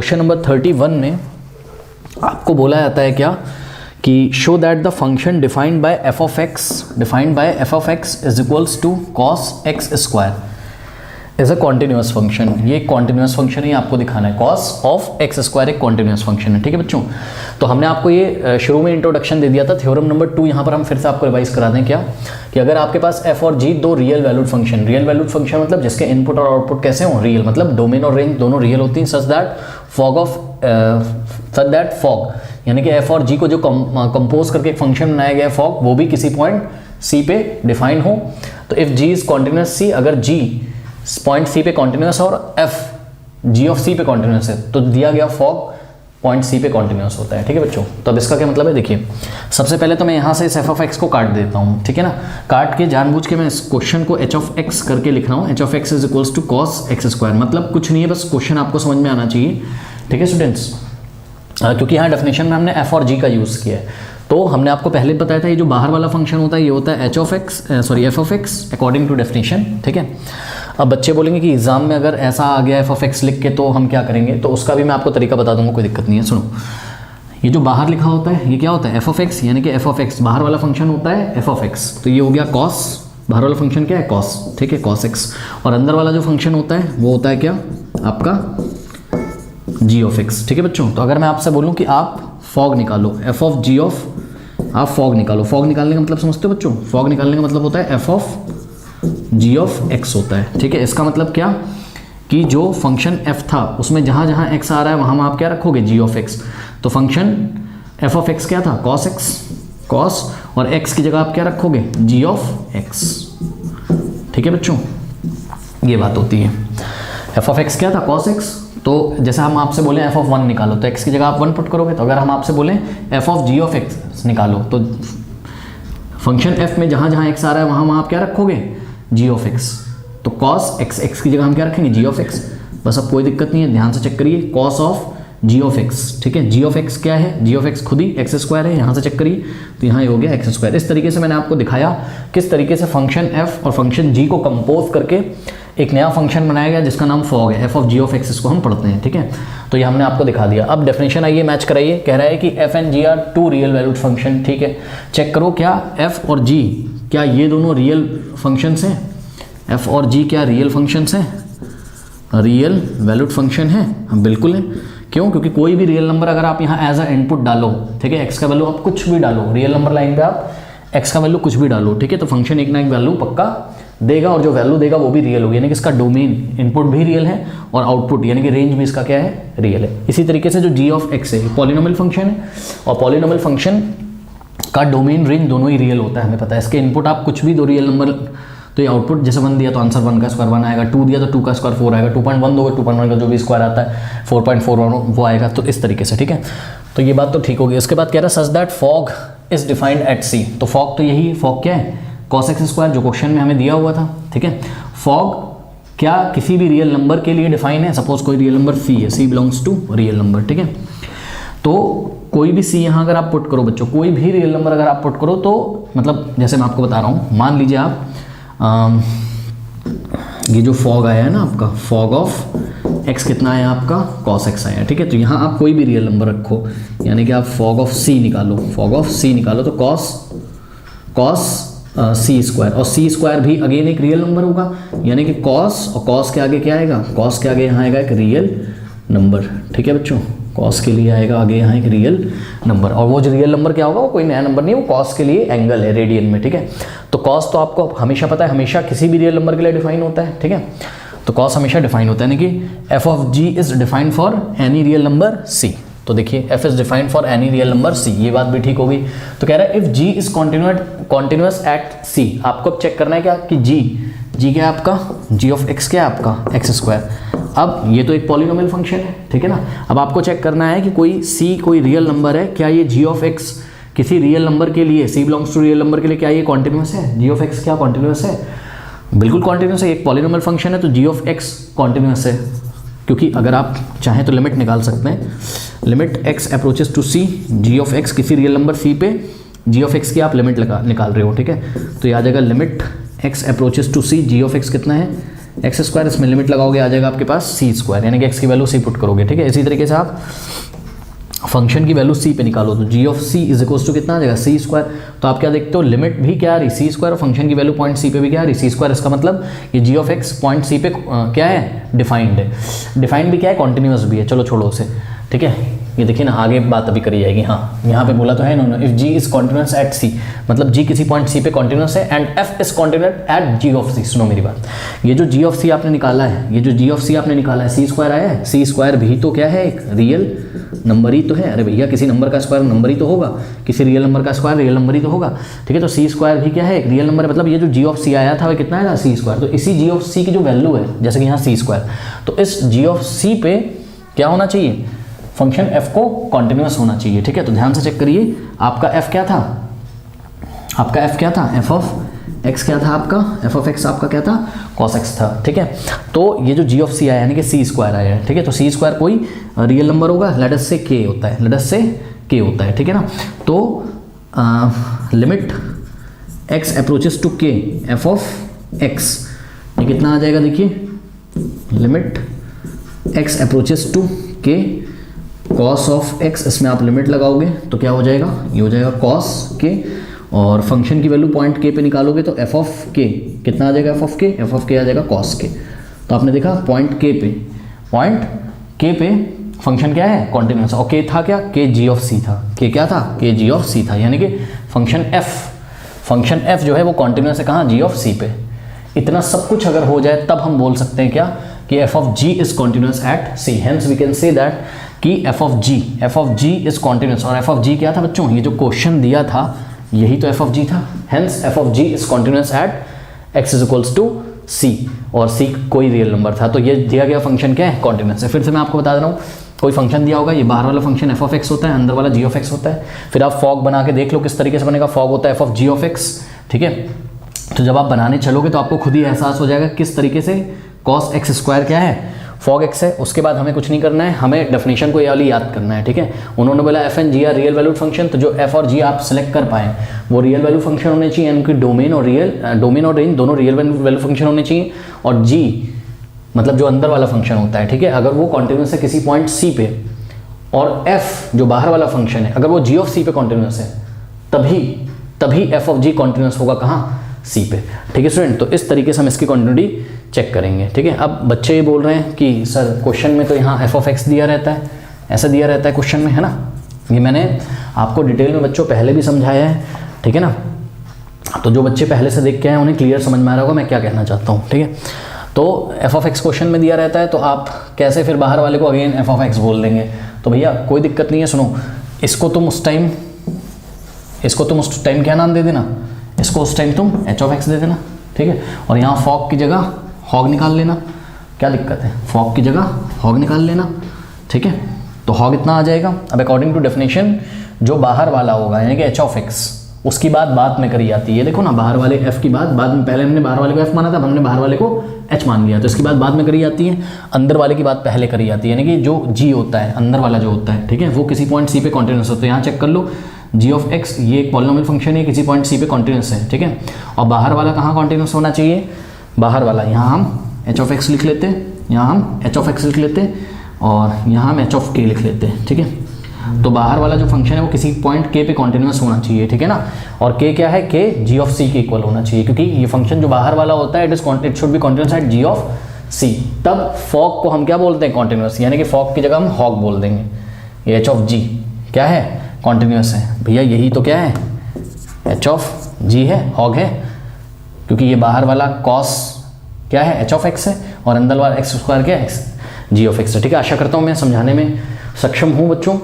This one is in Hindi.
क्वेश्चन नंबर 31 में आपको बोला जाता है क्या कि show that the function defined by f of x is equals to cos x square is a continuous function. ये कॉन्टिन्यूस फंक्शन ही आपको दिखाना है। कॉस ऑफ एक्स स्क्वायर एक कॉन्टिन्यूस फंक्शन है। ठीक है बच्चों, तो हमने आपको ये शुरू में इंट्रोडक्शन दे दिया था। थ्योरम नंबर 2 यहाँ पर हम फिर से आपको रिवाइज करा दें क्या कि अगर आपके पास एफ और जी दो रियल वैल्यूड फंक्शन मतलब जिसके इनपुट और आउटपुट कैसे हों, रियल, मतलब डोमेन और रेंज दोनों रियल होती हैं, सच दैट फॉग यानी कि एफ और जी को जो कंपोज करके एक फंक्शन बनाया गया है फॉग, वो भी किसी पॉइंट सी पे डिफाइन हो। तो इफ जी इज कॉन्टिन्यूस सी, अगर जी पॉइंट सी पे कॉन्टिन्यूस और एफ जी ऑफ सी पे कॉन्टिन्यूस है तो दिया गया फॉग पॉइंट सी पे कॉन्टिन्यूस होता है। ठीक है बच्चों, तो अब इसका क्या मतलब है देखिए, सबसे पहले तो मैं यहाँ से इस एफ ऑफ एक्स को काट देता हूँ। ठीक है ना, काट के जानबूझ के मैं इस क्वेश्चन को एच ऑफ एक्स करके लिख रहा हूँ। H of x is equals to cos x square, मतलब कुछ नहीं है, बस क्वेश्चन आपको समझ में आना चाहिए। ठीक है स्टूडेंट्स, क्योंकि यहाँ डेफिनेशन में हमने एफ और जी का यूज़ किया है, तो हमने आपको पहले बताया था ये जो बाहर वाला फंक्शन होता है ये होता है f of x according to definition. ठीक है, अब बच्चे बोलेंगे कि एग्जाम में अगर ऐसा आ गया एफ ऑफ एक्स लिख के तो हम क्या करेंगे, तो उसका भी मैं आपको तरीका बता दूंगा, कोई दिक्कत नहीं है। सुनो, ये जो बाहर लिखा होता है ये क्या होता है, एफ ऑफ एक्स, यानी कि एफ ऑफ एक्स बाहर वाला फंक्शन होता है एफ ऑफ एक्स, तो ये हो गया कॉस, बाहर वाला फंक्शन क्या है कॉस, ठीक है कॉस एक्स, और अंदर वाला जो फंक्शन होता है वो होता है क्या आपका जी ऑफ एक्स। ठीक है बच्चों, तो अगर मैं आपसे बोलूँ कि आप फॉग निकालो, एफ ऑफ जी ऑफ, आप फॉग निकालो, फॉग निकालने का मतलब समझते हो बच्चों, फॉग निकालने का मतलब होता है f of g of x होता है। ठीक है, इसका मतलब क्या कि जो फंक्शन एफ था उसमें जहाँ जहाँ एक्स आ रहा है वहाँ आप क्या रखोगे जी ऑफ एक्स, तो फंक्शन एफ ऑफ एक्स क्या था कॉस एक्स, कॉस, और एक्स की जगह आप क्या रखोगे जी ऑफ एक्स। ठीक है बच्चों, ये बात होती है। एफ ऑफ एक्स क्या था कॉस एक्स, तो जैसे हम आपसे बोले एफ ऑफ 1 निकालो तो एक्स की जगह आप 1 पुट करोगे, तो अगर हम आपसे बोलें f of g of x निकालो तो फंक्शन एफ में जहाँ जहाँ एक्स आ रहा है वहाँ आप क्या रखोगे जी ऑफ एक्स, तो कॉस एक्स, एक्स की जगह हम क्या रखेंगे जी ऑफ एक्स। बस अब कोई दिक्कत नहीं है, ध्यान से चेक करिए, cos of g of x. ठीक है, जी ऑफ एक्स क्या है, जी ऑफ एक्स खुद ही एक्स स्क्वायर है, यहाँ से चेक करिए तो यहाँ हो गया एक्स स्क्वायर। इस तरीके से मैंने आपको दिखाया किस तरीके से फंक्शन एफ और फंक्शन जी को कंपोज करके एक नया फंक्शन बनाया गया जिसका नाम फॉग है, f of g of x इसको हम पढ़ते हैं। ठीक है, तो ये हमने आपको दिखा दिया। अब डेफिनेशन आइए मैच कराइए, कह रहा है कि f and g are two real valued function. ठीक है, चेक करो क्या एफ और जी क्या ये दोनों रियल फंक्शंस हैं, एफ और जी क्या रियल फंक्शंस हैं, रियल वैल्यूड फंक्शन है, हम बिल्कुल है। क्यों, क्योंकि कोई भी रियल नंबर अगर आप यहाँ एज अ इनपुट डालो, ठीक है, एक्स का वैल्यू आप कुछ भी डालो, रियल नंबर लाइन पे आप एक्स का वैल्यू कुछ भी डालो, ठीक है, तो फंक्शन एक ना एक वैल्यू पक्का देगा, और जो वैल्यू देगा वो भी रियल होगी, यानी कि इसका डोमेन इनपुट भी रियल है और आउटपुट यानी कि रेंज भी इसका क्या है रियल है। इसी तरीके से जो जी ऑफ एक्स है पॉलिनोमियल फंक्शन है, और पॉलिनोमियल फंक्शन का डोमेन रेंज दोनों ही रियल होता है, हमें पता है। इसके इनपुट आप कुछ भी दो रियल नंबर, तो ये आउटपुट जैसे 1 दिया तो आंसर 1 का स्क्वायर 1 आएगा, 2 दिया तो 2 का स्क्वायर 4 आएगा, 2.1 दोगे 2.1 का जो भी स्क्वायर आता है 4.4 वो आएगा, तो इस तरीके से। ठीक है, तो ये बात तो ठीक होगी। उसके बाद कह रहा है such that fog is defined at C, तो फॉग तो यही, फॉग क्या है कॉस एक्स स्क्वायर, जो क्वेश्चन में हमें दिया हुआ था। ठीक है, फॉग क्या किसी भी रियल नंबर के लिए डिफाइन है, सपोज कोई रियल नंबर सी है, सी बिलोंग्स टू रियल नंबर। ठीक है, तो कोई भी सी यहाँ अगर आप पुट करो बच्चों, कोई भी रियल नंबर अगर आप पुट करो तो मतलब जैसे मैं आपको बता रहा हूँ, मान लीजिए आप ये जो फॉग आया है ना आपका, फॉग ऑफ एक्स कितना आया आपका कॉस एक्स आया। ठीक है, तो यहाँ आप कोई भी रियल नंबर रखो, यानी कि आप फॉग ऑफ सी निकालो, फॉग ऑफ सी निकालो तो कॉस सी स्क्वायर, और सी स्क्वायर भी अगेन एक रियल नंबर होगा, यानी कि कॉस, और कॉस के आगे क्या आएगा, कॉस के आगे यहाँ आएगा एक रियल नंबर। ठीक है बच्चों, कॉस के लिए आएगा आगे यहाँ एक रियल नंबर, और वो जो रियल नंबर क्या होगा वो कोई नया नंबर नहीं, वो कॉस के लिए एंगल है रेडियन में। ठीक है, तो कॉस तो आपको हमेशा पता है, हमेशा किसी भी रियल नंबर के लिए डिफाइन होता है। ठीक है, तो कॉस हमेशा डिफाइन होता है, यानी कि F of G is defined for any real number C. तो देखिए F is defined for any real number C, ये बात भी ठीक होगी। तो कह रहा है if G is continuous at C, आपको अब चेक करना है क्या कि जी क्या है आपका, जी ऑफ एक्स क्या है आपका एक्स स्क्वायर। अब ये तो एक पॉलिनोमियल फंक्शन है, ठीक है ना, अब आपको चेक करना है कि कोई सी कोई रियल नंबर है, क्या ये जी ऑफ एक्स किसी रियल नंबर के लिए, सी बिलोंग्स टू रियल नंबर के लिए क्या ये कॉन्टिन्यूअस है, जी ऑफ एक्स क्या कॉन्टिन्यूअस है, बिल्कुल कॉन्टिन्यूअस है, एक पॉलिनोमियल फंक्शन है तो जी ऑफ एक्स कॉन्टिन्यूअस है। क्योंकि अगर आप चाहें तो लिमिट निकाल सकते हैं, limit x approaches to c, g of x किसी रियल नंबर सी पे जी ऑफ एक्स की आप लिमिट निकाल रहे हो। ठीक है, तो ये आ जाएगा limit x approaches to c, g of x कितना है एक्स स्क्वायर, इसमें लिमिट लगाओगे आ जाएगा आपके पास सी स्क्वायर, यानी कि एक्स की वैल्यू सी पुट करोगे, ठीक है। इसी तरीके से आप फंक्शन की वैल्यू सी पे निकालो तो G of C is equals to कितना आ जाएगा सी स्क्वायर। तो आप क्या देखते हो, लिमिट भी क्या आ रही सी स्क्वायर और फंक्शन की वैल्यू पॉइंट सी पे भी क्या आ रही सी स्क्वायर। इसका मतलब ये जी ऑफ एक्स पॉइंट सी पे क्या है, डिफाइंड है। डिफाइंड भी क्या है, कॉन्टिन्यूस भी है। चलो छोड़ो उसे, ठीक है। ये देखिए ना, आगे बात अभी करी जाएगी। हाँ, यहाँ पे बोला तो है इन्होंने, if G is continuous at C, मतलब जी किसी पॉइंट सी पे कॉन्टिन्यूस है and F is continuous at G of C. सुनो मेरी बात, ये जो जी ऑफ सी आपने निकाला है, ये जो जी ऑफ सी आपने निकाला है, सी स्क्वायर आया है, सी स्क्वायर भी तो क्या है, एक रियल नंबर ही तो है। अरे भैया, किसी नंबर का स्क्वायर नंबर ही तो होगा, किसी रियल नंबर का स्क्वायर रियल नंबर ही तो होगा, ठीक है। तो सी स्क्वायर भी क्या है, एक रियल नंबर है। मतलब ये जो जी ऑफ सी आया था वो कितना आया था, सी स्क्वायर। तो इसी जी ऑफ सी की जो वैल्यू है, जैसे कि यहाँ सी स्क्वायर, तो इस जी ऑफ सी पे क्या होना चाहिए, फंक्शन f को कॉन्टिन्यूस होना चाहिए, ठीक है। तो ध्यान से चेक करिए, आपका f क्या था, आपका f क्या था, f ऑफ x क्या था आपका, f ऑफ x आपका क्या था, cos x था, ठीक है। तो ये जो g ऑफ c आया यानी कि c स्क्वायर आया है, ठीक है। तो c स्क्वायर कोई रियल नंबर होगा, लेट अस से k होता है, लेट अस से k होता है, ठीक है ना। तो limit x approaches to k f of x, ये कितना आ जाएगा, देखिए limit x approaches to k cos of x, इसमें आप लिमिट लगाओगे तो क्या हो जाएगा, ये हो जाएगा cos k, और फंक्शन की वैल्यू पॉइंट k पे निकालोगे तो f ऑफ k कितना आ जाएगा, f ऑफ k आ जाएगा cos k। तो आपने देखा पॉइंट k पे फंक्शन क्या है, कॉन्टिन्यूस, और k था क्या, k g ऑफ c था, k क्या था, k g ऑफ c था, यानी कि फंक्शन f जो है वो कॉन्टिन्यूस है कहाँ, g ऑफ c पे। इतना सब कुछ अगर हो जाए तब हम बोल सकते हैं क्या, कि f of g is continuous at c, hence we can say that कि f of g is continuous. और f ऑफ g क्या था बच्चों, ये जो क्वेश्चन दिया था यही तो f ऑफ g था, hence f of g is continuous at x is equals to c, और c कोई रियल नंबर था। तो ये दिया गया फंक्शन क्या है, कॉन्टिन्यूस है। फिर से मैं आपको बता दे रहा हूँ, कोई फंक्शन दिया होगा, ये बाहर वाला फंक्शन f ऑफ x होता है, अंदर वाला g ऑफ x होता है। फिर आप फॉग बना के देख लो किस तरीके से बनेगा, फॉग होता है f of g of x, ठीक है। तो जब आप बनाने चलोगे तो आपको खुद ही एहसास हो जाएगा किस तरीके से cos x स्क्वायर क्या है, फॉग x है। उसके बाद हमें कुछ नहीं करना है, हमें डेफिनेशन को ये वाली याद करना है, ठीक है। उन्होंने बोला f and g are real valued function, तो जो f और g आप सेलेक्ट कर पाएँ वो रियल वैल्यू फंक्शन होने चाहिए, उनकी डोमेन और रेंज दोनों रियल वैल्यू फंक्शन होने चाहिए। और g मतलब जो अंदर वाला फंक्शन होता है, ठीक है, अगर वो कॉन्टिन्यूस है किसी पॉइंट c पे, और f जो बाहर वाला फंक्शन है अगर वो g ऑफ c पे कॉन्टिन्यूस है, तभी f ऑफ g कॉन्टिन्यूस होगा कहाँ, c पे, ठीक है स्टूडेंट। तो इस तरीके से हम इसकी कॉन्टिन्यूटी चेक करेंगे, ठीक है। अब बच्चे ये बोल रहे हैं कि सर क्वेश्चन में तो यहाँ f ऑफ x दिया रहता है, ऐसा दिया रहता है क्वेश्चन में, है ना। ये मैंने आपको डिटेल में बच्चों पहले भी समझाया है, ठीक है ना। तो जो बच्चे पहले से देख के आए उन्हें क्लियर समझ में आ रहा होगा मैं क्या कहना चाहता हूँ, ठीक है। तो f ऑफ x क्वेश्चन में दिया रहता है, तो आप कैसे फिर बाहर वाले को अगेन f ऑफ x बोल देंगे। तो भैया कोई दिक्कत नहीं है, सुनो, इसको तुम उस टाइम क्या नाम दे देना, इसको उस टाइम तुम h ऑफ x दे देना, ठीक है। और यहाँ फॉग की जगह हॉग निकाल लेना, क्या दिक्कत है, फॉग की जगह हॉग निकाल लेना, ठीक है। तो हॉग इतना आ जाएगा। अब अकॉर्डिंग टू डेफिनेशन जो बाहर वाला होगा यानी कि h ऑफ x, उसकी बात बाद में करी जाती है। देखो ना, बाहर वाले f की बात बाद में, पहले हमने बाहर वाले को f माना था, हमने बाहर वाले को h मान लिया, तो इसकी बात बाद में करी जाती है, अंदर वाले की बात पहले करी जाती है, यानी कि जो g होता है अंदर वाला जो होता है, ठीक है, वो किसी पॉइंट c पे कॉन्टिन्यूस होता है। यहाँ चेक कर लो, g ऑफ x ये एक पॉलिनोमियल फंक्शन है, किसी पॉइंट c पे कॉन्टिन्यूस है, ठीक है। और बाहर वाला कहाँ कॉन्टिन्यूस होना चाहिए, बाहर वाला यहाँ हम h ऑफ x लिख लेते हैं, यहाँ हम h ऑफ x लिख लेते हैं, और यहाँ हम h ऑफ k लिख लेते हैं, ठीक है। तो बाहर वाला जो फंक्शन है वो किसी पॉइंट k पे कॉन्टिन्यूस होना चाहिए, ठीक है ना। और k क्या है, k g ऑफ c के इक्वल होना चाहिए, क्योंकि ये फंक्शन जो बाहर वाला होता है it should be continuous at g of c। तब फॉग को हम क्या बोलते हैं, कॉन्टिन्यूस, यानी कि फॉग की जगह हम हॉग बोल देंगे। ये h ऑफ g क्या है, कॉन्टिन्यूस है भैया, यही तो क्या है, h ऑफ g है, हॉग है, क्योंकि ये बाहर वाला cos क्या है, h ऑफ x है, और अंदर वाला x स्क्वायर क्या है, g ऑफ x है, ठीक है। आशा करता हूँ मैं समझाने में सक्षम हूँ बच्चों।